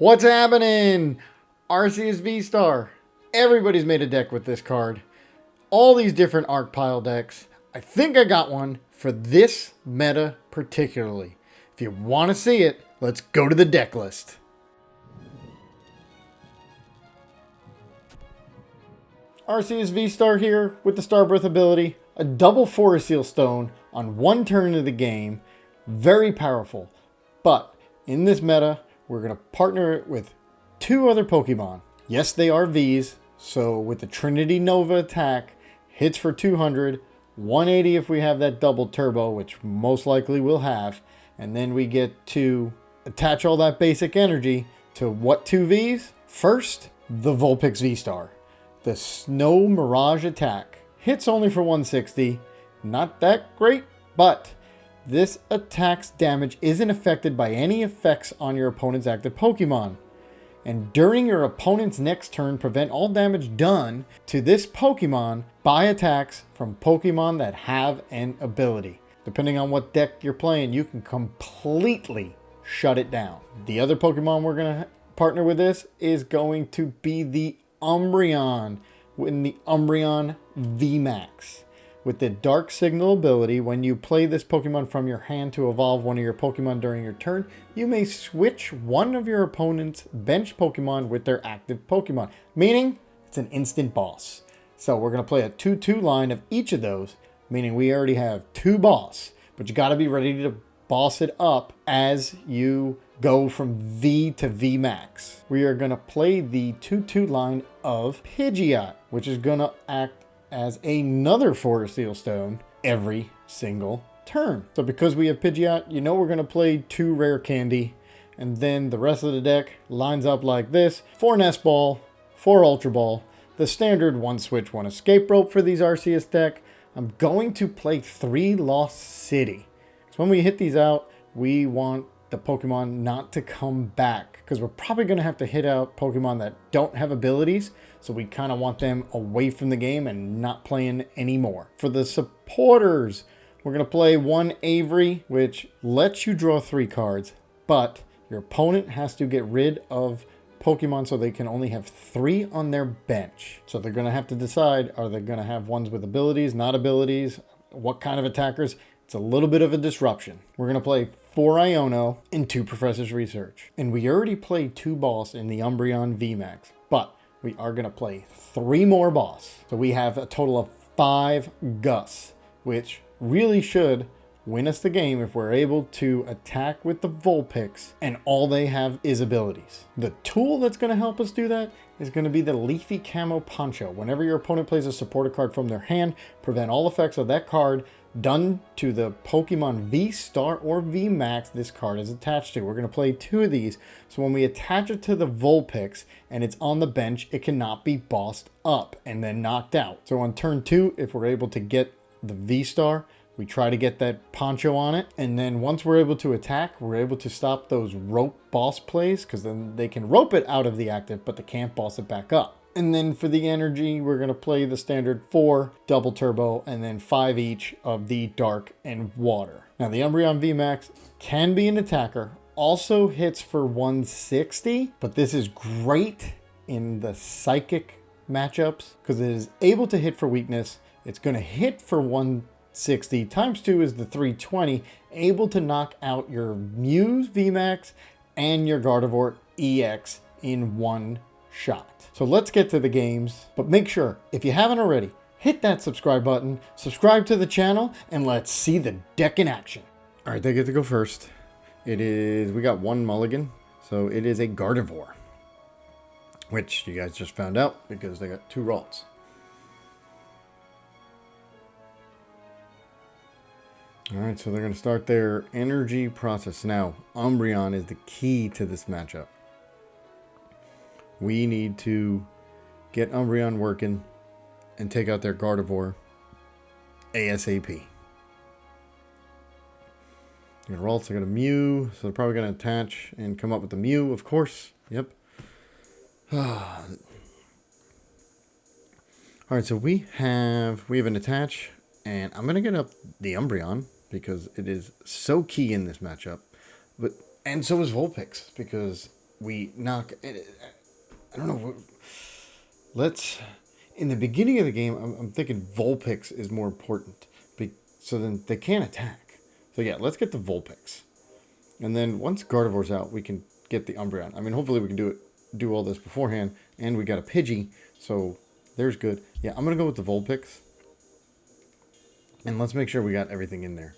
What's happening? Arceus VSTAR. Everybody's made a deck with this card. All these different arc pile decks. I think I got one for this meta particularly. If you want to see it, let's go to the deck list. Arceus VSTAR here with the Star Breath ability. A double Forest Seal Stone on one turn of the game. Very powerful. But in this meta, we're going to partner it with two other Pokemon. Yes, they are Vs. So with the Trinity Nova attack, hits for 200, 180 if we have that double turbo, which most likely we'll have. And then we get to attach all that basic energy to what two Vs? First, the Vulpix VStar. The Snow Mirage attack. Hits only for 160. Not that great, but this attack's damage isn't affected by any effects on your opponent's active Pokemon. And during your opponent's next turn, prevent all damage done to this Pokemon by attacks from Pokemon that have an ability. Depending on what deck you're playing, you can completely shut it down. The other Pokemon we're going to partner with this is going to be the Umbreon in the Umbreon VMAX. With the Dark Signal ability, when you play this Pokemon from your hand to evolve one of your Pokemon during your turn, you may switch one of your opponent's bench Pokemon with their active Pokemon, meaning it's an instant boss. So we're going to play a 2-2 line of each of those, meaning we already have two boss, but you got to be ready to boss it up as you go from V to VMAX. We are going to play the 2-2 line of Pidgeot, which is going to act as another Forest Seal Stone every single turn. So because we have Pidgeot, you know we're going to play two Rare Candy, and then the rest of the deck lines up like this. 4 Nest Ball, 4 Ultra Ball, the standard 1 Switch, 1 Escape Rope for these Arceus deck. I'm going to play 3 Lost City. So when we hit these out, we want the Pokemon not to come back, because we're probably going to have to hit out Pokemon that don't have abilities, so we kind of want them away from the game and not playing anymore. For the supporters, we're going to play 1 Avery, which lets you draw 3 cards, but your opponent has to get rid of Pokemon so they can only have 3 on their bench. So they're going to have to decide, are they going to have ones with abilities, not abilities, what kind of attackers? It's a little bit of a disruption. We're going to play 4 Iono and 2 Professor's Research. And we already played 2 boss in the Umbreon VMAX, but we are going to play 3 more boss. So we have a total of 5 gusts, which really should win us the game if we're able to attack with the Vulpix and all they have is abilities. The tool that's going to help us do that is going to be the Leafy Camo Poncho. Whenever your opponent plays a supporter card from their hand, prevent all effects of that card done to the Pokemon V-Star or V-Max this card is attached to. We're going to play 2 of these, so when we attach it to the Vulpix and it's on the bench, it cannot be bossed up and then knocked out. So on turn 2, if we're able to get the V-Star, we try to get that Poncho on it, and then once we're able to attack, we're able to stop those rope boss plays, because then they can rope it out of the active, but they can't boss it back up. And then for the energy, we're going to play the standard 4 double turbo and then 5 each of the dark and water. Now the Umbreon VMAX can be an attacker, also hits for 160, but this is great in the psychic matchups because it is able to hit for weakness. It's going to hit for 160 times 2 is the 320, able to knock out your Mew VMAX and your Gardevoir EX in one shot. So let's get to the games, but make sure, if you haven't already, hit that subscribe button, subscribe to the channel, and let's see the deck in action. All right, they get to go first. We got 1 mulligan, so it is a Gardevoir, which you guys just found out because they got 2 Ralts. All right, so they're going to start their energy process. Now, Umbreon is the key to this matchup. We need to get Umbreon working and take out their Gardevoir ASAP. Your Ralts are going to Mew, so they're probably going to attach and come up with the Mew, of course. Yep. All right, so we have an attach, and I'm going to get up the Umbreon because it is so key in this matchup. And so is Vulpix, because we knock... I don't know. Let's... In the beginning of the game, I'm thinking Vulpix is more important. So then they can't attack. So yeah, let's get the Vulpix. And then once Gardevoir's out, we can get the Umbreon. I mean, hopefully we can do all this beforehand. And we got a Pidgey, so there's good. Yeah, I'm going to go with the Vulpix. And let's make sure we got everything in there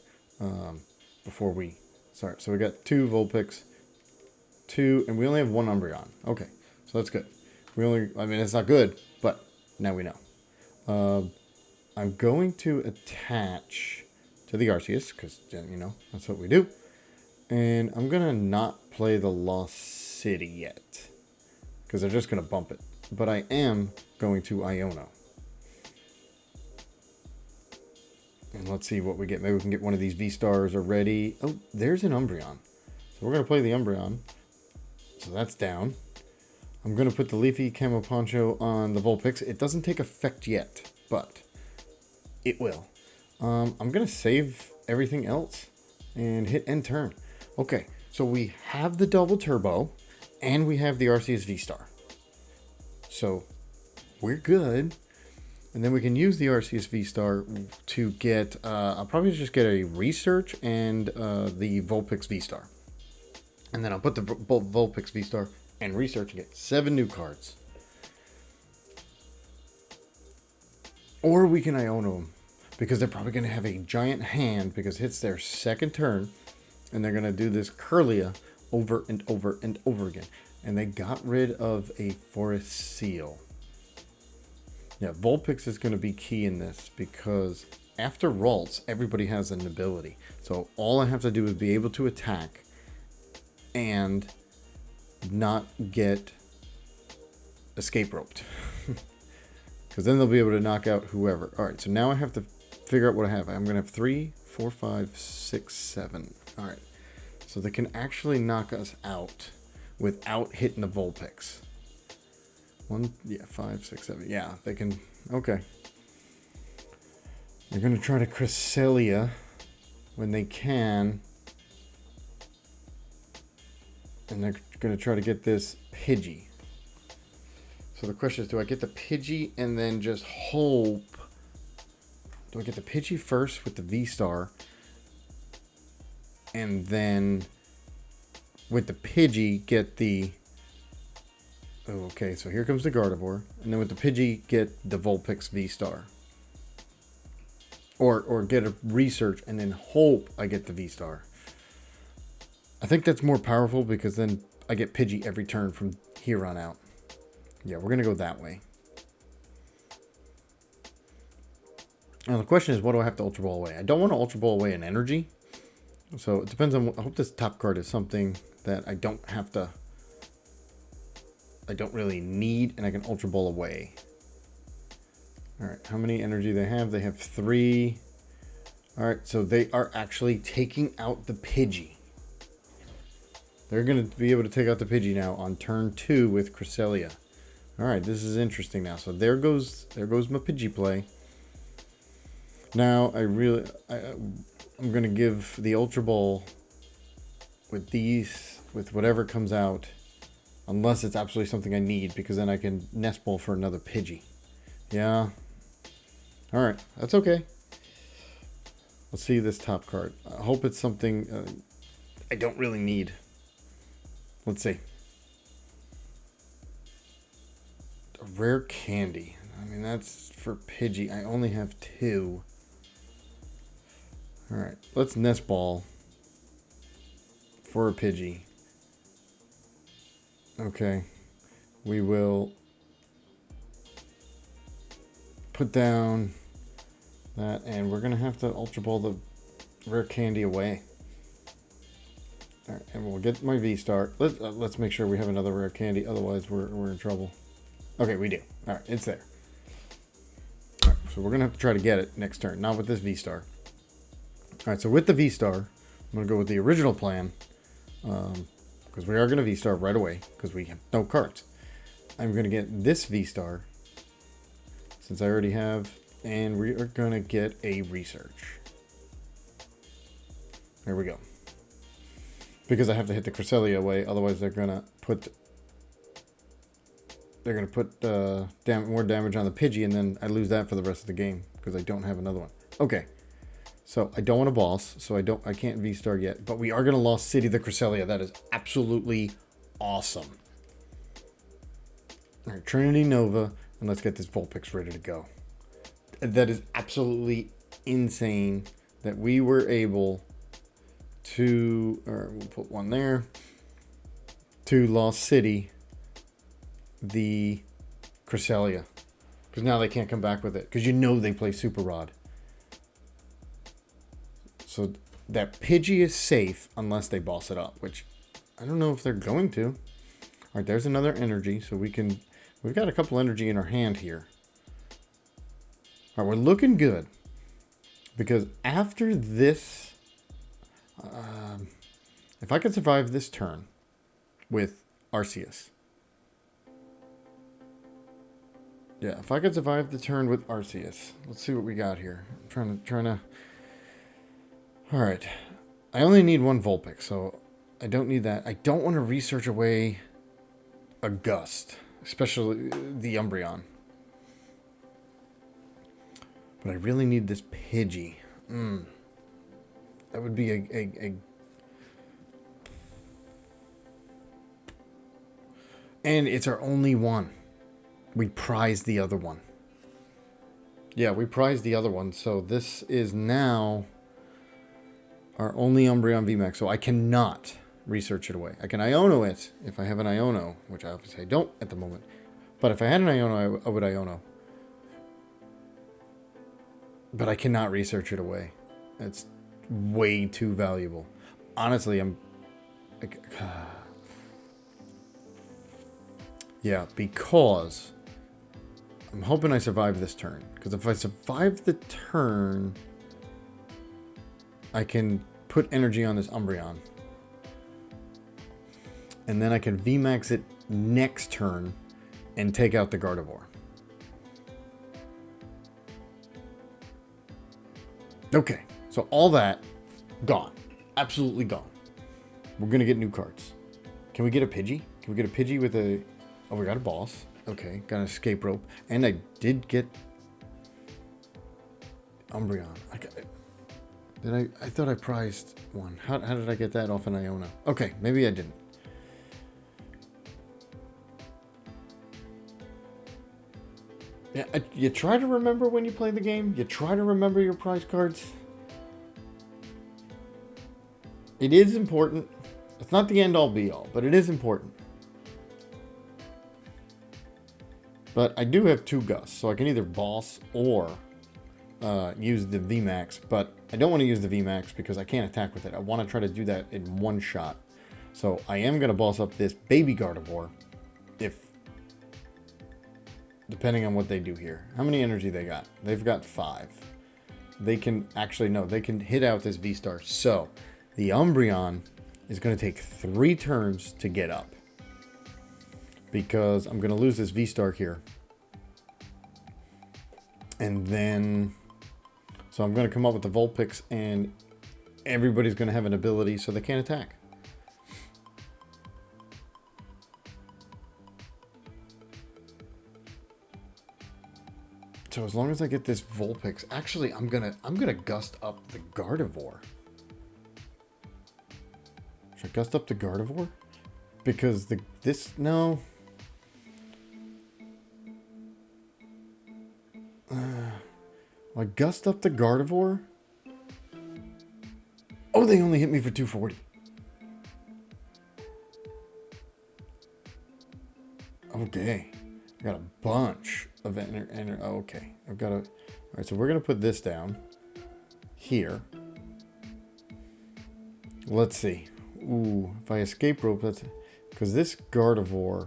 before we start. So we got 2 Vulpix, 2, and we only have 1 Umbreon. Okay, so that's good. I mean, it's not good, but now we know. I'm going to attach to the Arceus, because, you know, that's what we do. And I'm going to not play the Lost City yet, because they're just going to bump it. But I am going to Iono. And let's see what we get. Maybe we can get one of these V-Stars already. Oh, there's an Umbreon. So we're going to play the Umbreon. So that's down. I'm going to put the Leafy Camo Poncho on the Vulpix. It doesn't take effect yet, but it will. I'm going to save everything else and hit end turn. Okay, so we have the double turbo and we have the Arceus V-Star. So we're good. And then we can use the Arceus V-Star to get, I'll probably just get a Research and the Vulpix V-Star. And then I'll put the Vulpix V-Star and Research and get 7 new cards. Or we can Iono them, because they're probably going to have a giant hand because it's their second turn. And they're going to do this Kirlia over and over and over again. And they got rid of a Forest Seal. Yeah, Vulpix is going to be key in this because after Ralts, everybody has an ability. So all I have to do is be able to attack and not get escape roped. Because then they'll be able to knock out whoever. All right, so now I have to figure out what I have. I'm going to have 3, 4, 5, 6, 7. All right, so they can actually knock us out without hitting the Vulpix. 5, 6, 7. Yeah, they can. Okay. They're going to try to Cresselia when they can. And they're going to try to get this Pidgey. So the question is, do I get the Pidgey and then just hope? Do I get the Pidgey first with the V-Star? And then with the Pidgey get the... Oh, okay, so here comes the Gardevoir. And then with the Pidgey, get the Vulpix V-Star. Or get a Research and then hope I get the V-Star. I think that's more powerful because then I get Pidgey every turn from here on out. Yeah, we're going to go that way. Now the question is, what do I have to Ultra Ball away? I don't want to Ultra Ball away an energy. So it depends on... I hope this top card is something that I don't have to... I don't really need, and I can Ultra Ball away. Alright, how many energy they have? They have 3. Alright, so they are actually taking out the Pidgey. They're going to be able to take out the Pidgey now on turn 2 with Cresselia. Alright, this is interesting now. So there goes my Pidgey play. Now, I'm going to give the Ultra Ball with these, with whatever comes out. Unless it's absolutely something I need, because then I can Nest Ball for another Pidgey. Yeah. Alright, that's okay. Let's see this top card. I hope it's something I don't really need. Let's see. A rare candy. I mean, that's for Pidgey. I only have 2. Alright, let's Nest Ball for a Pidgey. Okay, we will put down that, and we're going to have to Ultra Ball the rare candy away. All right, and we'll get my V-Star. Let's make sure we have another rare candy, otherwise we're in trouble. Okay, we do. All right, it's there. All right, so we're going to have to try to get it next turn, not with this V-Star. All right, so with the V-Star, I'm going to go with the original plan. Because we are going to V-Star right away, because we have no cards. I'm going to get this V-Star, since I already have, and we are going to get a Research. There we go. Because I have to hit the Cresselia away, otherwise they're going to put more damage on the Pidgey, and then I lose that for the rest of the game because I don't have another one. Okay, so I don't want a boss, so I can't V-Star yet, but we are gonna Lost City the Cresselia. That is absolutely awesome. All right, Trinity Nova, and let's get this Vulpix ready to go. That is absolutely insane that we were able to, or we'll put one there, to Lost City the Cresselia, because now they can't come back with it, because you know they play Super Rod. So that Pidgey is safe unless they boss it up, which I don't know if they're going to. All right, there's another energy, so we've got a couple energy in our hand here. All right, we're looking good, because after this, if I could survive this turn with Arceus, yeah, if I could survive the turn with Arceus, let's see what we got here. I'm trying to. All right, I only need one Vulpix, so I don't need that. I don't want to research away a Gust, especially the Umbreon. But I really need this Pidgey. That would be a and it's our only one. We prize the other one. Yeah, we prize the other one. So this is now our only Umbreon VMAX. So I cannot research it away. I can Iono it if I have an Iono, which I obviously don't at the moment. But if I had an Iono, I would Iono. But I cannot research it away. It's way too valuable. Honestly, I'm... yeah, because I'm hoping I survive this turn. Because if I survive the turn, I can put energy on this Umbreon. And then I can VMAX it next turn and take out the Gardevoir. Okay, so all that, gone. Absolutely gone. We're going to get new cards. Can we get a Pidgey? Can we get a Pidgey with a... oh, we got a boss. Okay, got an Escape Rope. And I did get Umbreon. I thought I prized one. How did I get that off an Iono? Okay, maybe I didn't. Yeah, you try to remember when you play the game. You try to remember your prize cards. It is important. It's not the end-all be-all, but it is important. But I do have two gusts, so I can either boss or use the VMAX. But I don't want to use the VMAX because I can't attack with it. I want to try to do that in one shot. So I am going to boss up this baby Gardevoir, depending on what they do here. How many energy they got? They've got 5. They can actually, no, they can hit out this V-Star. So the Umbreon is going to take 3 turns to get up, because I'm going to lose this V-Star here. And then, so I'm going to come up with the Vulpix, and everybody's going to have an ability so they can't attack. So as long as I get this Vulpix, actually I'm gonna gust up the Gardevoir. Should I gust up the Gardevoir? Because no. I gust up the Gardevoir. Oh, they only hit me for 240. Okay, I got a bunch of oh, okay. I've got a... all right, so we're going to put this down here. Let's see. Ooh, if I Escape Rope, that's... because this Gardevoir...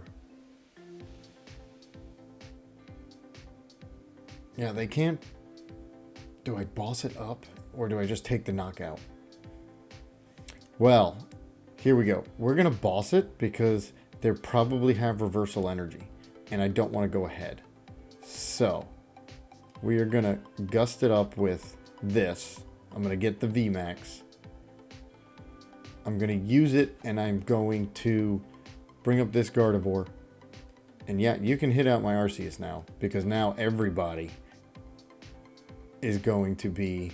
yeah, they can't... do I boss it up? Or do I just take the knockout? Well, here we go. We're going to boss it because they probably have reversal energy. And I don't want to go ahead. So, we are going to gust it up with this. I'm going to get the VMAX. I'm going to use it, and I'm going to bring up this Gardevoir. And yeah, you can hit out my Arceus now, because now everybody is going to be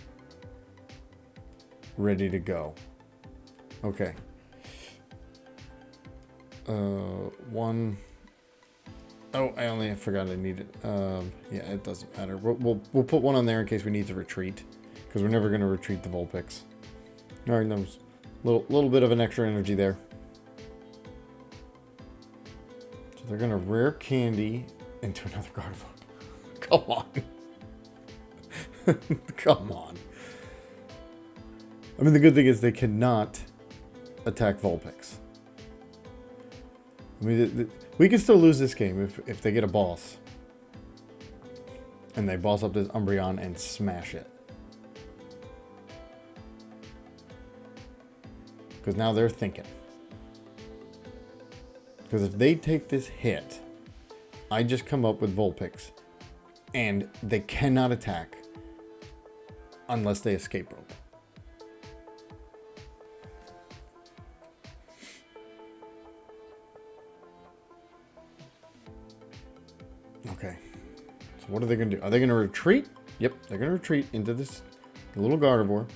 ready to go. Okay. One. Oh, I only forgot I needed. Yeah, it doesn't matter. We'll put one on there in case we need to retreat, because we're never going to retreat the Vulpix. All right, that was a little bit of an extra energy there. So they're going to rare candy into another Gardevoir. Come on. Come on. I mean, the good thing is they cannot attack Vulpix. I mean, we can still lose this game if they get a boss. And they boss up this Umbreon and smash it. Because now they're thinking. Because if they take this hit, I just come up with Vulpix. And they cannot attack unless they escape rope. Okay. So what are they going to do? Are they going to retreat? Yep, they're going to retreat into this little Gardevoir.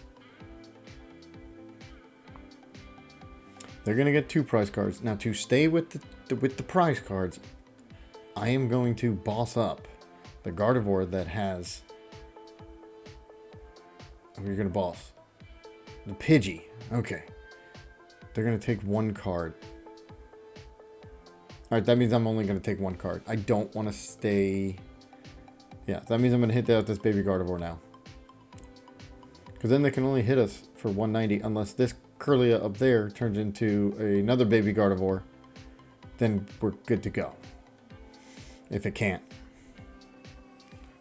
They're going to get 2 prize cards. Now, to stay with the prize cards, I am going to boss up the Gardevoir that has... Oh, you're going to boss. The Pidgey. Okay. They're going to take 1 card. Alright, that means I'm only going to take 1 card. I don't want to stay... Yeah, that means I'm going to hit out this baby Gardevoir now. Because then they can only hit us for 190 unless this Curlia up there turns into another baby Gardevoir. Then we're good to go. If it can't.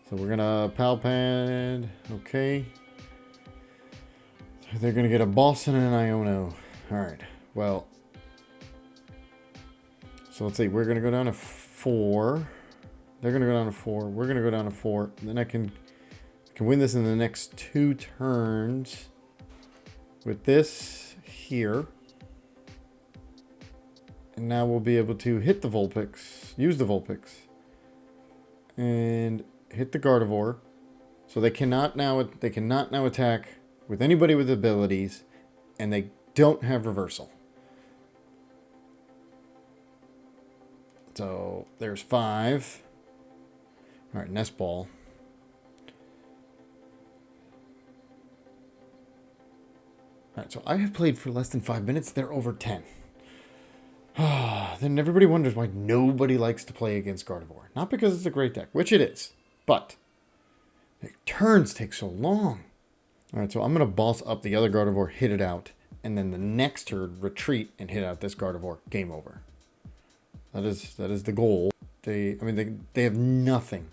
So we're going to Palpad. Okay. They're going to get a boss and an Iono. Alright, well... So let's see, we're going to go down to 4. They're going to go down to 4. We're going to go down to 4. And then I can win this in the next 2 turns with this here. And now we'll be able to hit the Vulpix, use the Vulpix, and hit the Gardevoir. So they cannot now attack with anybody with abilities, and they don't have reversal. So there's 5. All right, Nest Ball. All right, so I have played for less than 5 minutes. They're over 10. Then everybody wonders why nobody likes to play against Gardevoir. Not because it's a great deck, which it is, but the turns take so long. All right, so I'm going to boss up the other Gardevoir, hit it out, and then the next turn retreat and hit out this Gardevoir. Game over. That is the goal. They have nothing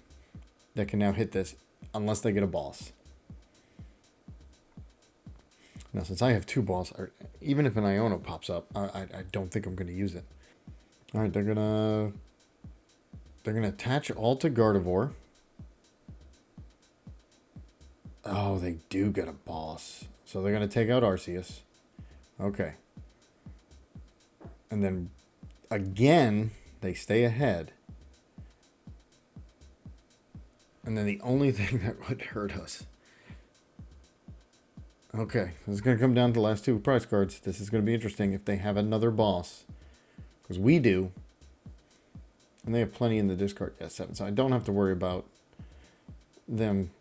that can now hit this unless they get a boss. Now, since I have 2 balls, even if an Iono pops up, I don't think I'm going to use it. All right, they're gonna attach all to Gardevoir. Oh, they do get a boss, so they're gonna take out Arceus. Okay, and then again they stay ahead, and then the only thing that would hurt us. Okay, this is going to come down to the last 2 prize cards. This is going to be interesting if they have another boss. Because we do. And they have plenty in the discard. Yeah, 7. So I don't have to worry about them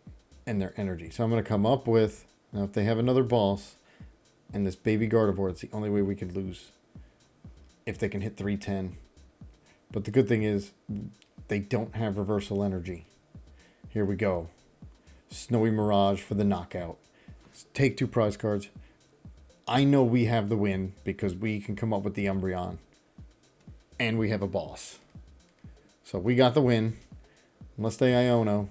and their energy. So I'm going to come up with... Now, if they have another boss and this baby Gardevoir, it's the only way we could lose. If they can hit 310. But the good thing is, they don't have reversal energy. Here we go. Snowy Mirage for the knockout. Take 2 prize cards. I know we have the win because we can come up with the Umbreon. And we have a boss. So we got the win. Unless they Iono.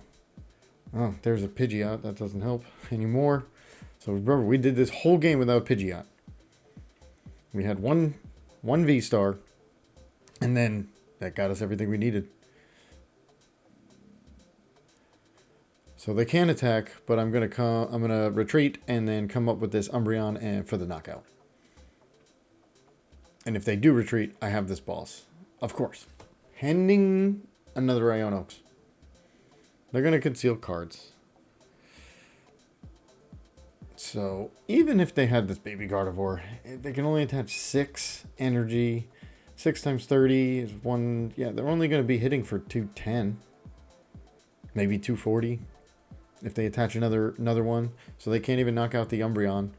Oh, there's a Pidgeot. That doesn't help anymore. So remember, we did this whole game without Pidgeot. We had one V-Star. And then that got us everything we needed. So they can attack, but I'm gonna retreat and then come up with this Umbreon and for the knockout. And if they do retreat, I have this boss. Of course. Handing another Ionox. They're going to conceal cards. So, even if they had this baby Gardevoir, they can only attach 6 energy. 6 times 30 is 1... Yeah, they're only going to be hitting for 210. Maybe 240. If they attach another one. So they can't even knock out the Umbreon.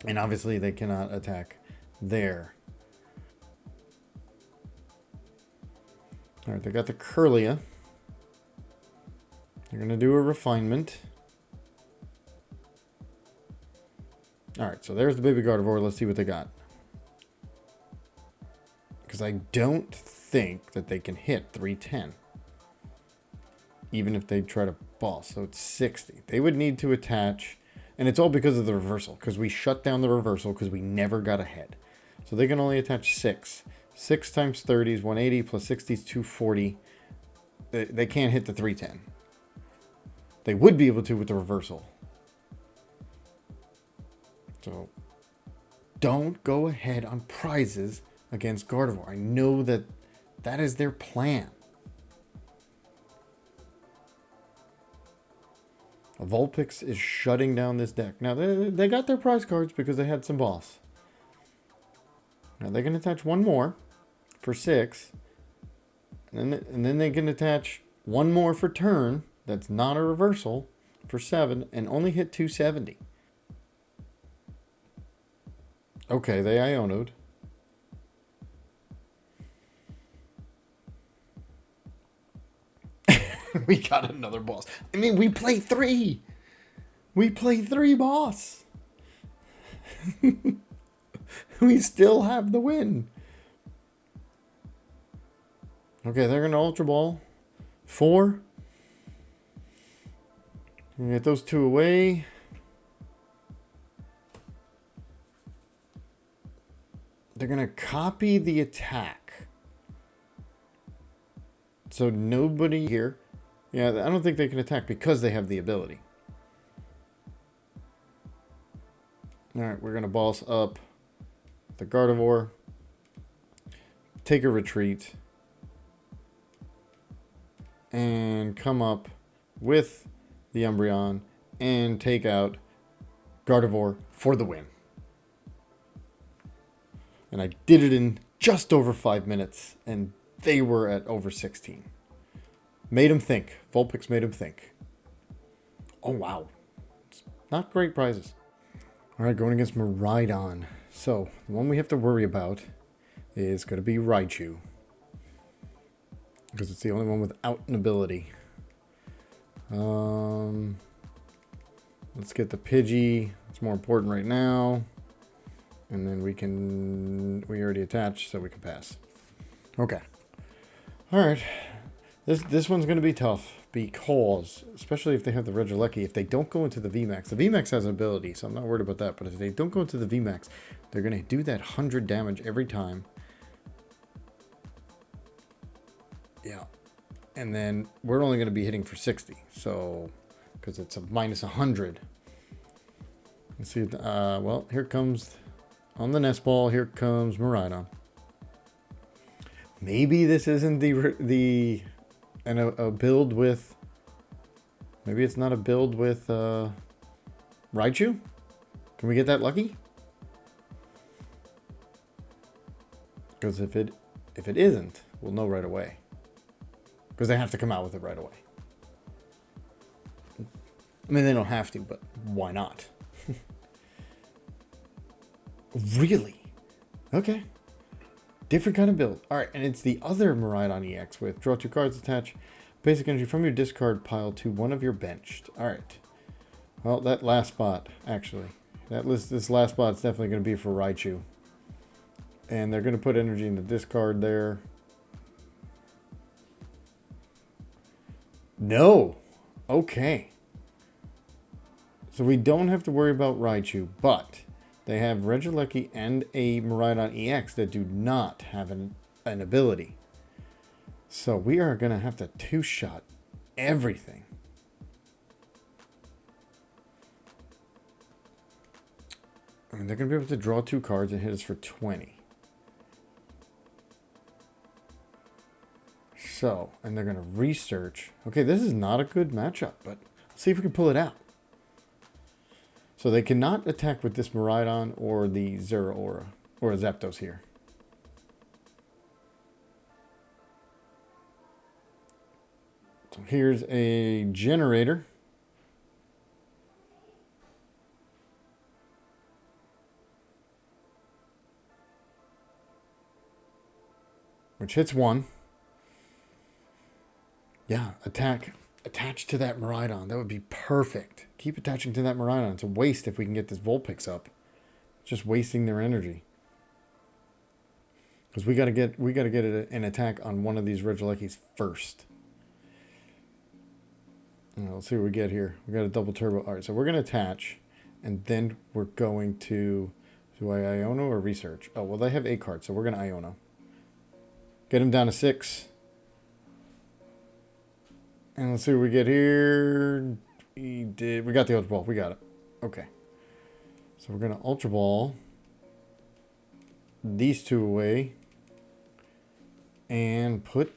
And obviously they cannot attack there. Alright, they got the Kirlia. They're going to do a refinement. Alright, so there's the baby Gardevoir. Let's see what they got. Because I don't think that they can hit 310. Even if they try to boss. So it's 60. They would need to attach... And it's all because of the reversal. Because we shut down the reversal because we never got ahead. So they can only attach 6. 6 times 30 is 180 plus 60 is 240. They can't hit the 310. They would be able to with the reversal. So don't go ahead on prizes against Gardevoir. I know that that is their plan. Vulpix is shutting down this deck. Now, they got their prize cards because they had some boss. Now, they can attach one more for 6. And then they can attach one more for turn. That's not a reversal for 7. And only hit 270. Okay, they Iono'd. We got another boss. I mean, we play 3. We play 3 boss. We still have the win. Okay, they're going to Ultra Ball. 4. Get those 2 away. They're going to copy the attack. So nobody here. Yeah, I don't think they can attack because they have the ability. Alright, we're going to boss up the Gardevoir. Take a retreat. And come up with the Umbreon. And take out Gardevoir for the win. And I did it in just over 5 minutes. And they were at over 16. Made him think. Vulpix made him think. Oh, wow. It's not great prizes. All right, going against Miraidon. So, the one we have to worry about is going to be Raichu. Because it's the only one without an ability. Let's get the Pidgey. It's more important right now. And then we already attached, so we can pass. Okay. All right. This one's going to be tough because, especially if they have the Regieleki, if they don't go into the VMAX. The VMAX has an ability, so I'm not worried about that. But if they don't go into the VMAX, they're going to do that 100 damage every time. Yeah. And then we're only going to be hitting for 60. So, because it's a minus 100. Let's see. Well, here comes, on the Nest Ball, here comes Miraidon. Maybe this isn't a build with... Maybe it's not a build with Raichu? Can we get that lucky? Because if it isn't, we'll know right away. Because they have to come out with it right away. I mean, they don't have to, but why not? Really? Okay. Different kind of build. All right, and it's the other Miraidon EX with draw 2 cards, attach basic energy from your discard pile to one of your benched. All right. Well, that last spot, actually. This last spot is definitely going to be for Raichu. And they're going to put energy in the discard there. No. Okay. So we don't have to worry about Raichu, but they have Regieleki and a Miraidon EX that do not have an ability. So we are going to have to two-shot everything. And they're going to be able to draw 2 cards and hit us for 20. So, and they're going to research. Okay, this is not a good matchup, but let's see if we can pull it out. So they cannot attack with this Miraidon or the Zeraora or Zapdos here. So here's a generator. Which hits one. Yeah, attach to that Miraidon. That would be perfect. Keep attaching to that Miraidon. It's a waste if we can get this Vulpix up. It's just wasting their energy. Because we gotta get an attack on one of these Regielekis first. Let's see what we get here. We got a double turbo. All right, so we're gonna attach, and then we're going to do I Iono or research? Oh well, they have 8 cards, so we're gonna Iono. Get him down to 6. And let's see what we get here. We got the Ultra Ball. We got it. Okay. So we're going to Ultra Ball these 2 away. And put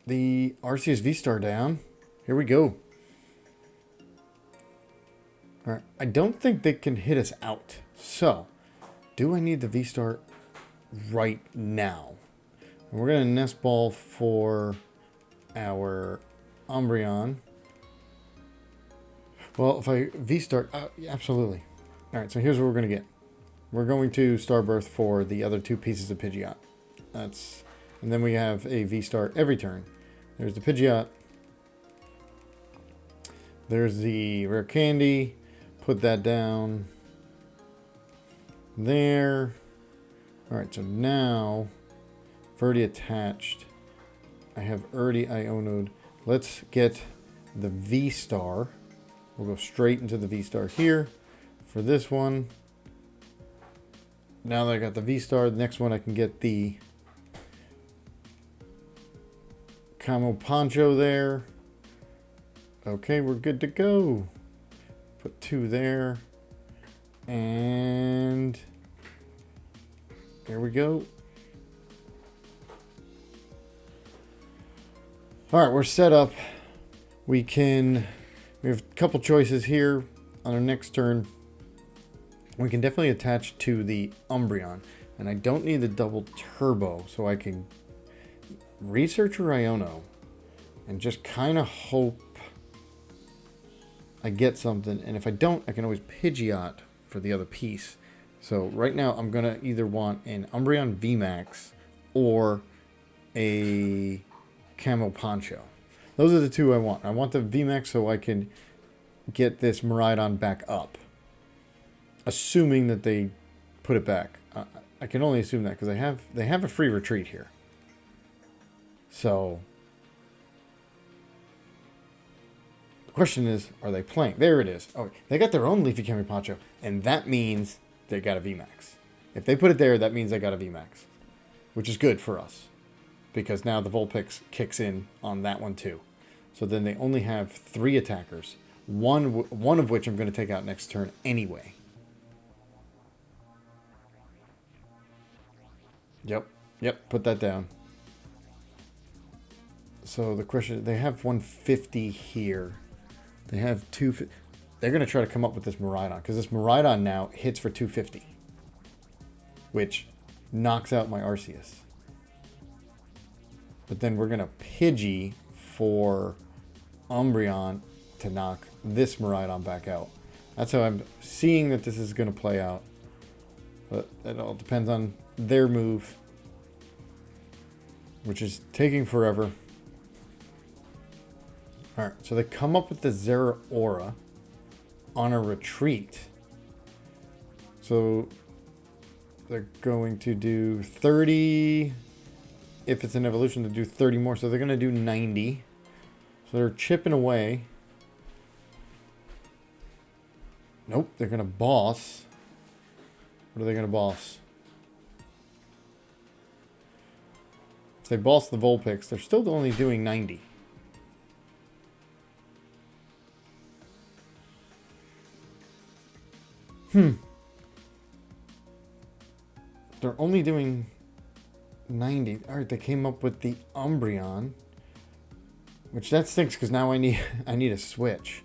the Arceus VStar down. Here we go. Alright. I don't think they can hit us out. So, do I need the VStar right now? And we're going to Nest Ball for our Umbreon. Well, if I V-Star, yeah, absolutely. All right, so here's what we're going to get. We're going to Starbirth for the other 2 pieces of Pidgeot. And then we have a V-Star every turn. There's the Pidgeot. There's the Rare Candy. Put that down there. All right, so now I've already attached. I have already Ionoed. Let's get the V-Star. We'll go straight into the V-Star here for this one. Now that I got the V-Star, the next one I can get the Camo Poncho there. Okay, we're good to go. Put 2 there. And there we go. All right, we're set up. We have a couple choices here on our next turn. We can definitely attach to the Umbreon, and I don't need the double turbo, so I can research or Iono and just kind of hope I get something. And if I don't, I can always Pidgeot for the other piece. So right now I'm gonna either want an Umbreon VMAX or a Camo Poncho. Those are the 2 I want. I want the VMAX so I can get this Miraidon back up. Assuming that they put it back. I can only assume that because they have a free retreat here. So the question is, are they playing? There it is. Oh, they got their own Leafy Camo Poncho, and that means they got a VMAX. If they put it there, that means they got a VMAX, which is good for us. Because now the Vulpix kicks in on that one too. So then they only have 3 attackers. One of which I'm going to take out next turn anyway. Yep, put that down. So the question, they have 150 here. They have 250. They're going to try to come up with this Miraidon. Because this Miraidon now hits for 250. Which knocks out my Arceus. But then we're going to Pidgey for Umbreon to knock this Miraidon back out. That's how I'm seeing that this is going to play out. But it all depends on their move, which is taking forever. Alright, so they come up with the Zeraora on a retreat. So they're going to do 30... If it's an evolution, to do 30 more. So they're going to do 90. So they're chipping away. Nope, they're going to boss. What are they going to boss? If they boss the Vulpix, they're still only doing 90. They're only doing 90. All right, they came up with the Umbreon, which that stinks because now I need a switch,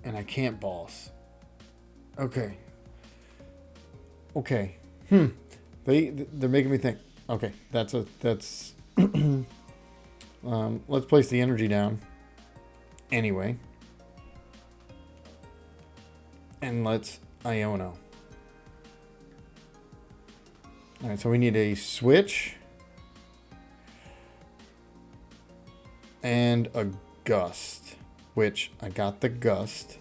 and I can't boss. Okay. Okay. They're making me think. Okay, that's let's place the energy down anyway, and let's Iono. All right, so we need a switch and a gust, which I got the gust,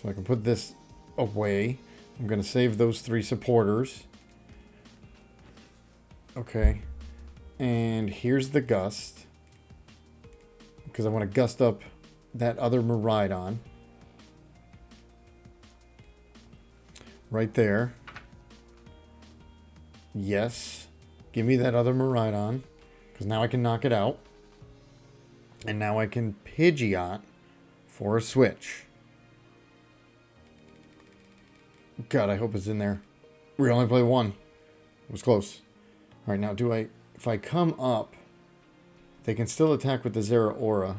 so I can put this away. I'm going to save those 3 supporters. Okay, and here's the gust, because I want to gust up that other Miraidon right there. Yes, give me that other Miraidon, because now I can knock it out. And now I can Pidgeot for a switch. God, I hope it's in there. We only play 1. It was close. All right, now if I come up, they can still attack with the Zeraora,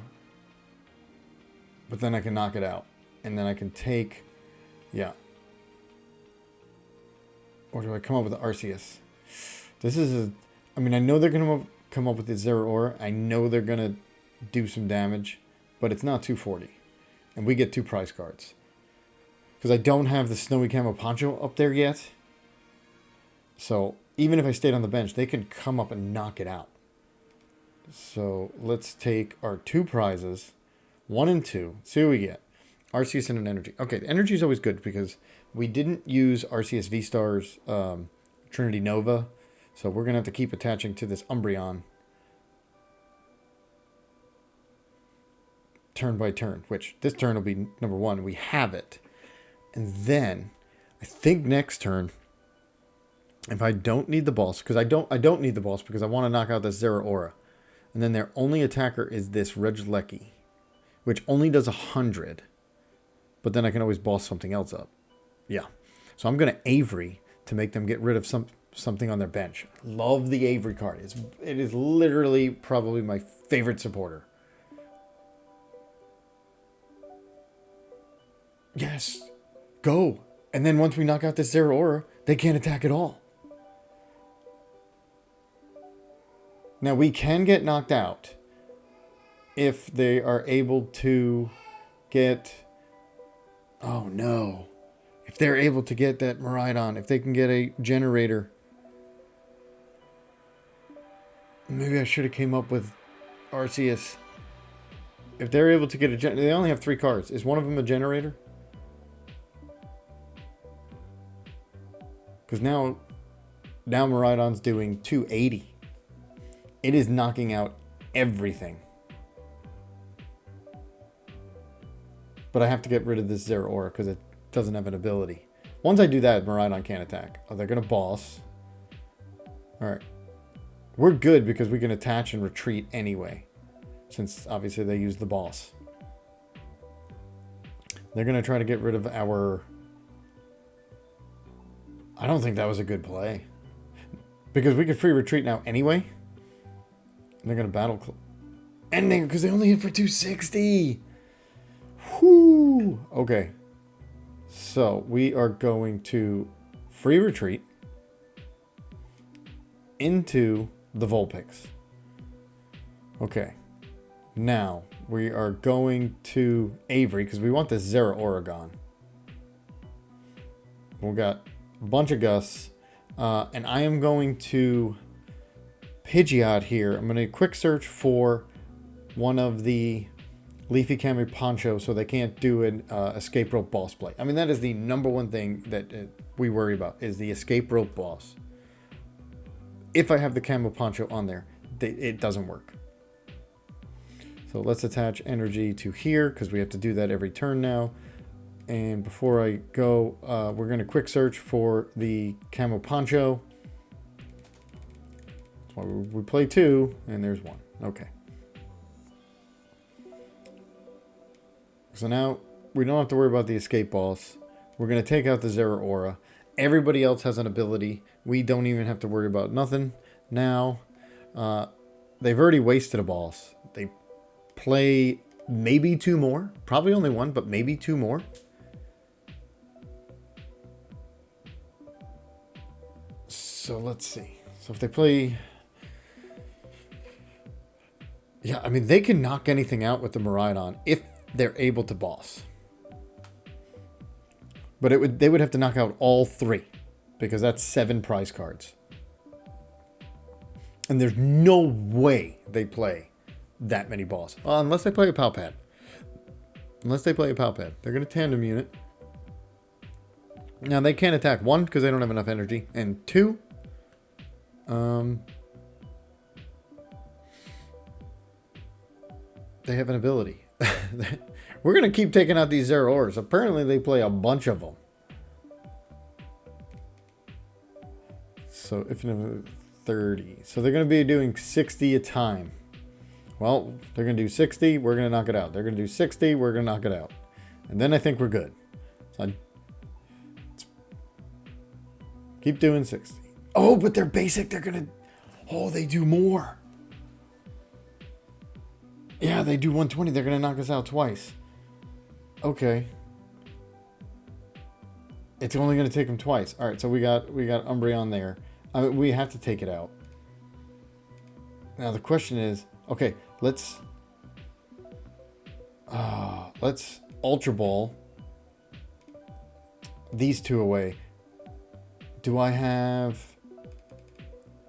but then I can knock it out. And then I can take, yeah. Or do I come up with the Arceus? This is I mean, I know they're going to come up with the Zeraora. I know they're going to do some damage, but it's not 240. And we get 2 prize cards. Because I don't have the Snowy Camo Poncho up there yet. So even if I stayed on the bench, they could come up and knock it out. So let's take our 2 prizes. 1 and 2. See what we get. Arceus and an energy. Okay, the energy is always good because we didn't use Arceus VStar's Trinity Nova. So we're going to have to keep attaching to this Umbreon turn by turn, which this turn will be number 1. We have it. And then I think next turn, if I don't need the boss, because I don't need the boss because I want to knock out this Zeraora. And then their only attacker is this Regieleki, which only does 100. But then I can always boss something else up. Yeah. So I'm going to Avery to make them get rid of something on their bench. Love the Avery card. It is literally probably my favorite supporter. Yes. Go. And then once we knock out this Zeraora, they can't attack at all. Now we can get knocked out if they are able to get... Oh no. If they're able to get that Miraidon, if they can get a generator. Maybe I should have came up with Arceus. If they're able to get a generator, they only have 3 cards. Is one of them a generator? Because now Miraidon's doing 280. It is knocking out everything. But I have to get rid of this Zeraora because it doesn't have an ability. Once I do that, Miraidon can't attack. Oh, they're going to boss. Alright. We're good because we can attach and retreat anyway. Since obviously they use the boss. They're going to try to get rid of our... I don't think that was a good play. Because we could free retreat now anyway. And they're going to battle... ending because they only hit for 260. Whoo! Okay. So we are going to free retreat into the Vulpix. Okay. Now we are going to Avery because we want this Zeraora. We've got a bunch of gusts. And I am going to Pidgeot here. I'm going to quick search for one of the Leafy Camo Poncho so they can't do an escape rope boss play. I mean, that is the number 1 thing that we worry about is the escape rope boss. If I have the Camo Poncho on there, it doesn't work. So let's attach energy to here because we have to do that every turn now. And before I go, we're going to quick search for the Camo Poncho. That's why we play 2, and there's 1. Okay. So now we don't have to worry about the escape boss. We're going to take out the Zeraora. Everybody else has an ability. We don't even have to worry about nothing now. They've already wasted a boss. They play maybe 2 more. Probably only 1, but maybe 2 more. So let's see. So if they play... Yeah, I mean, they can knock anything out with the Miraidon if they're able to boss. But they would have to knock out all 3. Because that's 7 prize cards. And there's no way they play that many bosses. Unless they play a Palpad. Unless they play a Palpad. They're going to tandem unit. Now, they can't attack 1 because they don't have enough energy. And 2... they have an ability. We're going to keep taking out these Zeraors. Apparently, they play a bunch of them. So, if 30. So, they're going to be doing 60 a time. Well, they're going to do 60. We're going to knock it out. They're going to do 60. We're going to knock it out. And then I think we're good. So, keep doing 60. Oh, but they're basic. They're going to... Oh, they do more. Yeah, they do 120. They're going to knock us out twice. Okay. It's only going to take them twice. All right, so we got Umbreon there. I mean, we have to take it out. Now the question is, okay, let's Ultra Ball these 2 away. Do I have...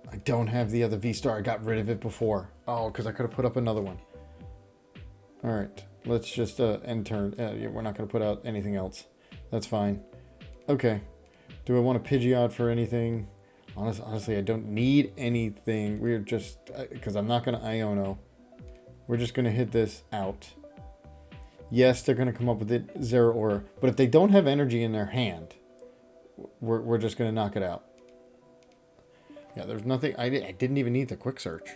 I don't have the other V-Star. I got rid of it before. Oh, because I could have put up another one. All right, let's just end turn. Yeah, we're not going to put out anything else. That's fine. Okay. Do I want a Pidgeot for anything? Honestly, I don't need anything. We're just... because I'm not going to Iono. We're just going to hit this out. Yes, they're going to come up with it, Zeraora. But if they don't have energy in their hand, we're just going to knock it out. Yeah, there's nothing... I didn't even need the quick search.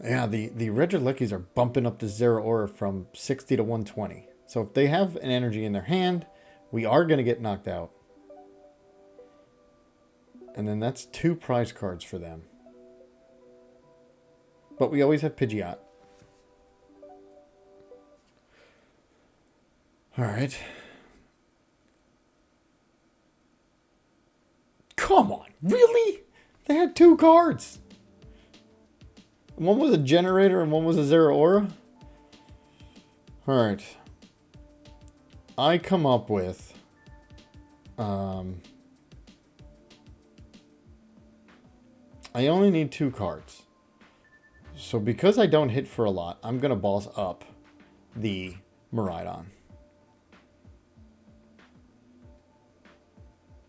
Yeah, the Regileckies are bumping up the Zeraora from 60 to 120. So if they have an energy in their hand, we are going to get knocked out. And then that's 2 prize cards for them. But we always have Pidgeot. Alright. Come on, really? They had 2 cards. One was a generator and one was a Zeraora. Alright. I come up with... I only need 2 cards. So because I don't hit for a lot, I'm going to boss up the Miraidon.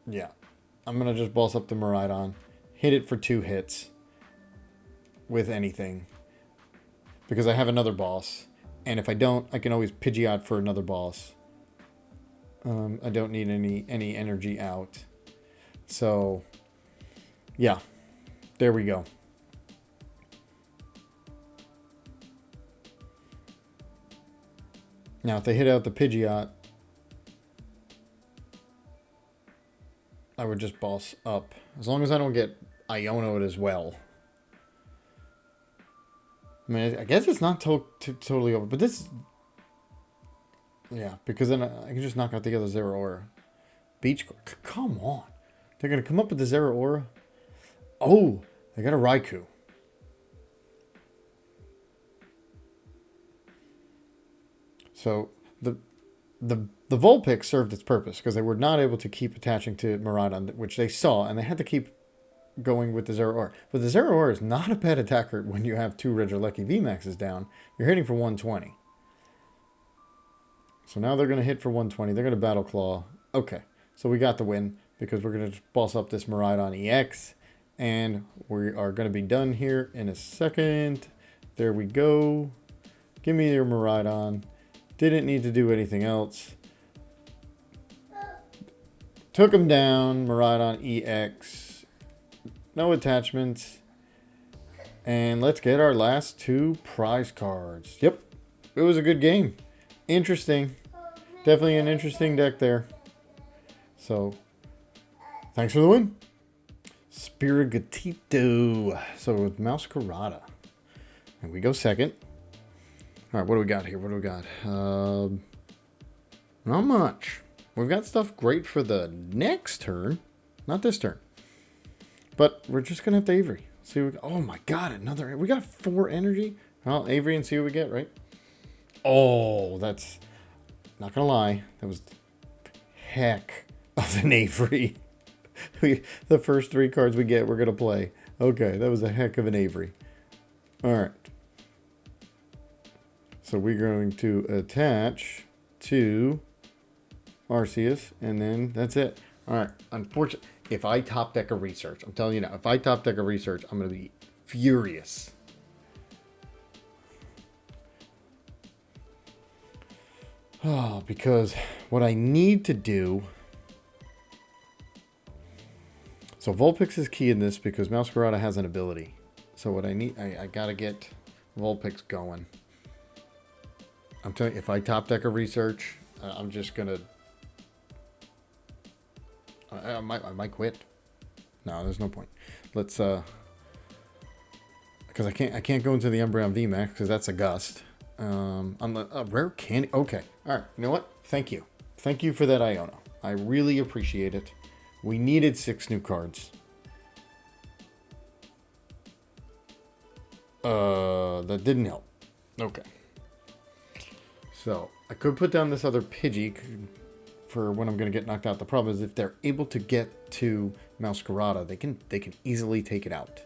Yeah. I'm going to just boss up the Miraidon. Hit it for 2 hits. With anything. Because I have another boss. And if I don't, I can always Pidgeot for another boss. I don't need any energy out. So, yeah. There we go. Now, if they hit out the Pidgeot, I would just boss up. As long as I don't get Iono'd as well. I mean, I guess it's not totally over, but this... Yeah, because then I can just knock out the other Zeraora. Beach... Come on. They're going to come up with the Zeraora. Oh, they got a Raikou. So, the Vulpix served its purpose, because they were not able to keep attaching to Miraidon, which they saw, and they had to keep going with the Zeraora. But the Zeraora is not a bad attacker when you have 2 Regilecki VMAXs down. You're hitting for 120. So now they're going to hit for 120. They're going to Battle Claw. Okay, so we got the win because we're going to just boss up this Miraidon EX. And we are going to be done here in a second. There we go. Give me your Miraidon. Didn't need to do anything else. Took him down. Miraidon EX. No attachments. And let's get our last 2 prize cards. Yep, it was a good game. Interesting. Definitely an interesting deck there. So, thanks for the win. Spirigatito. So, with Meowscarada. And we go second. Alright, what do we got here? What do we got? Not much. We've got stuff great for the next turn. Not this turn. But we're just going to have to Avery. See what we, oh my god, another. We got 4 energy. Well, Avery and see what we get, right? Oh, that's. Not going to lie. That was heck of an Avery. The first 3 cards we get, we're going to play. Okay, that was a heck of an Avery. Alright. So we're going to attach to Arceus, and then that's it. Alright, unfortunately, if I top deck a research, I'm telling you now, if I top deck a research, I'm going to be furious. Oh, because what I need to do... So Vulpix is key in this because Meowscarada has an ability. So what I need, I got to get Vulpix going. I'm telling you, if I top deck a research, I'm just going to... I might quit. No, there's no point. Let's because I can't go into the Umbreon VMAX because that's a gust. On the rare candy. Okay, all right. You know what? Thank you for that, Iono. I really appreciate it. We needed 6 new cards. That didn't help. Okay. So I could put down this other Pidgey for when I'm going to get knocked out. The problem is if they're able to get to Meowscarada, they can easily take it out.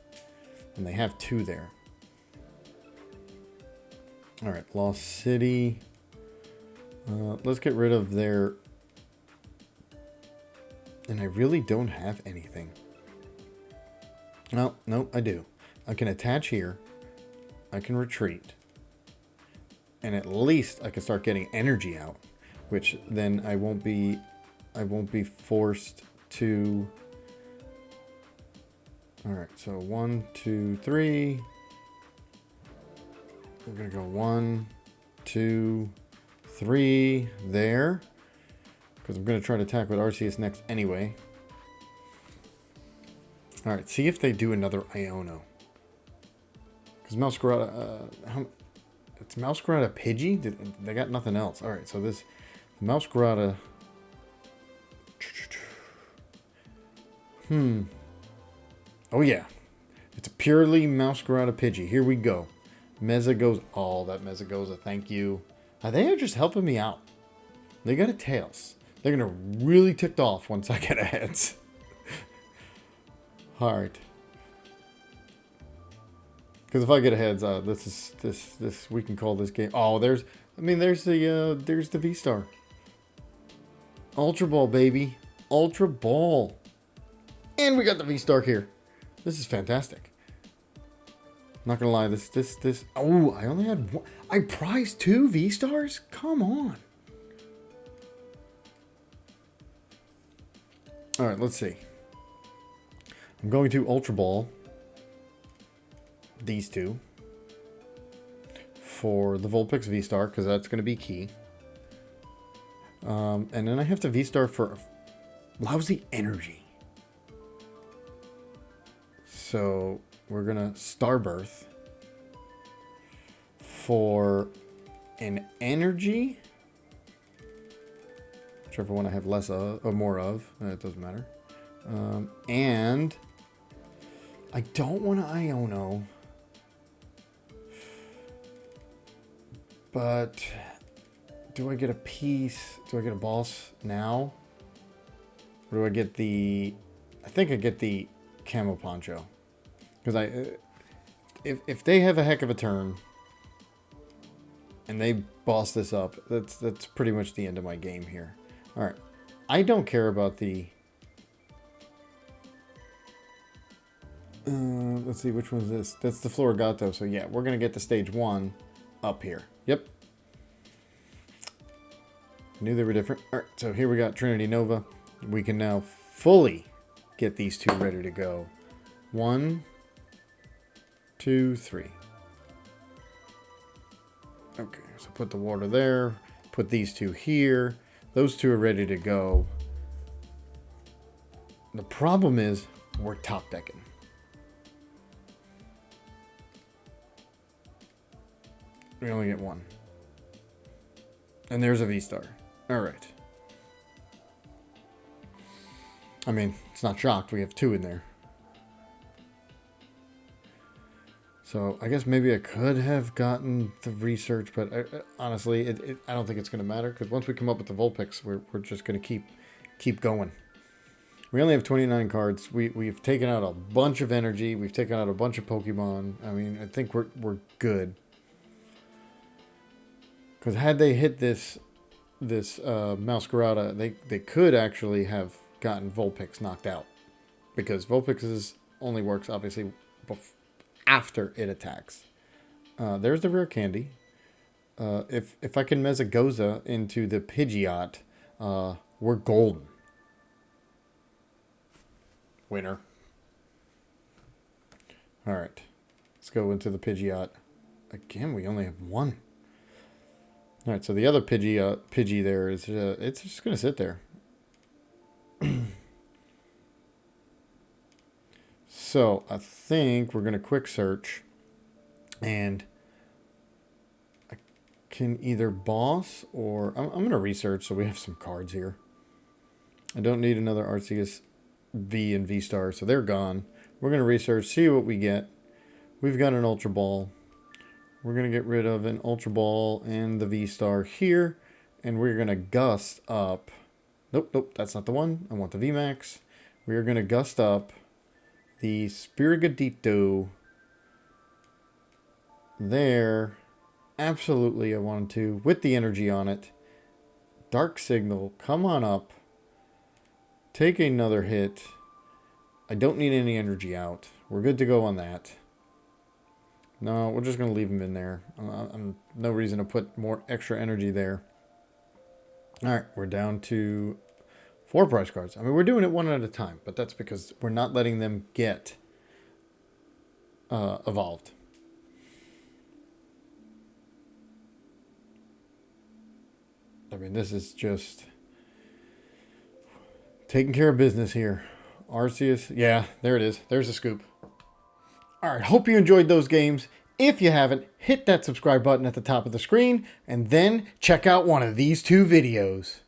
And they have 2 there. Alright, Lost City. Let's get rid of their... And I really don't have anything. No, I do. I can attach here. I can retreat. And at least I can start getting energy out. Which then I won't be forced to... Alright, so 1, 2, 3. We're going to go 1, 2, 3 there. Because I'm going to try to attack with Arceus next anyway. Alright, see if they do another Iono. Because Meowscarada... it's Meowscarada Pidgey? They got nothing else. Alright, so this... Meowscarada... Oh yeah. It's a purely Meowscarada Pidgey. Here we go. Mezagoza. Oh, that Mezagoza. Thank you. They are just helping me out. They got a Tails. They're going to really ticked off once I get a Heads. Alright. Because if I get a Heads, this we can call this game. Oh, there's the VStar. Ultra Ball, baby. Ultra Ball. And we got the VStar here. This is fantastic. Not gonna lie, this. Oh, I only had one. I prized 2 VStars? Come on. Alright, let's see. I'm going to Ultra Ball these 2 for the Vulpix VStar, because that's going to be key. And then I have to VStar for lousy energy. So we're going to Starbirth for an energy. Whichever one I have less of or more of. It doesn't matter. And I don't want to Iono. But do I get a piece? Do I get a boss now? Or do I get the... I think I get the Camo Poncho. Because if they have a heck of a turn and they boss this up, that's pretty much the end of my game here. Alright. I don't care about the... let's see, which one is this? That's the Florigato. So yeah, we're going to get the stage 1 up here. Yep. Knew they were different. Alright, so here we got Trinity Nova. We can now fully get these 2 ready to go. 1, 2, 3. Okay, so put the water there. Put these two here. Those two are ready to go. The problem is we're top decking. We only get one. And there's a V-Star. Alright. I mean, it's not shocked. We have two in there. So I guess maybe I could have gotten the research, but honestly, I don't think it's going to matter, because once we come up with the Vulpix, we're just going to keep going. We only have 29 cards. We've taken out a bunch of energy. We've taken out a bunch of Pokemon. I mean, I think we're good. Because had they hit this Meowscarada, they could actually have gotten Vulpix knocked out, because Vulpix only works obviously after it attacks. There's the rare candy. If I can Mezagoza into the Pidgeot, we're golden. Winner. All right, let's go into the Pidgeot. Again, we only have one. All right, so the other Pidgey there is it's just gonna sit there. So I think we're gonna quick search, and I can either boss or I'm gonna research so we have some cards here. I don't need another Arceus V and V-Star, so they're gone. We're gonna research, see what we get. We've got an Ultra Ball. We're going to get rid of an Ultra Ball and the V-Star here. And we're going to gust up. Nope, that's not the one. I want the VMAX. We are going to gust up the Spirigadito there. Absolutely, I wanted to. With the energy on it. Dark Signal, come on up. Take another hit. I don't need any energy out. We're good to go on that. No, we're just going to leave him in there. No reason to put more extra energy there. All right, we're down to 4 prize cards. I mean, we're doing it one at a time, but that's because we're not letting them get evolved. I mean, this is just taking care of business here. Arceus, yeah, there it is. There's the scoop. All right, hope you enjoyed those games. If you haven't, hit that subscribe button at the top of the screen, and then check out one of these 2 videos.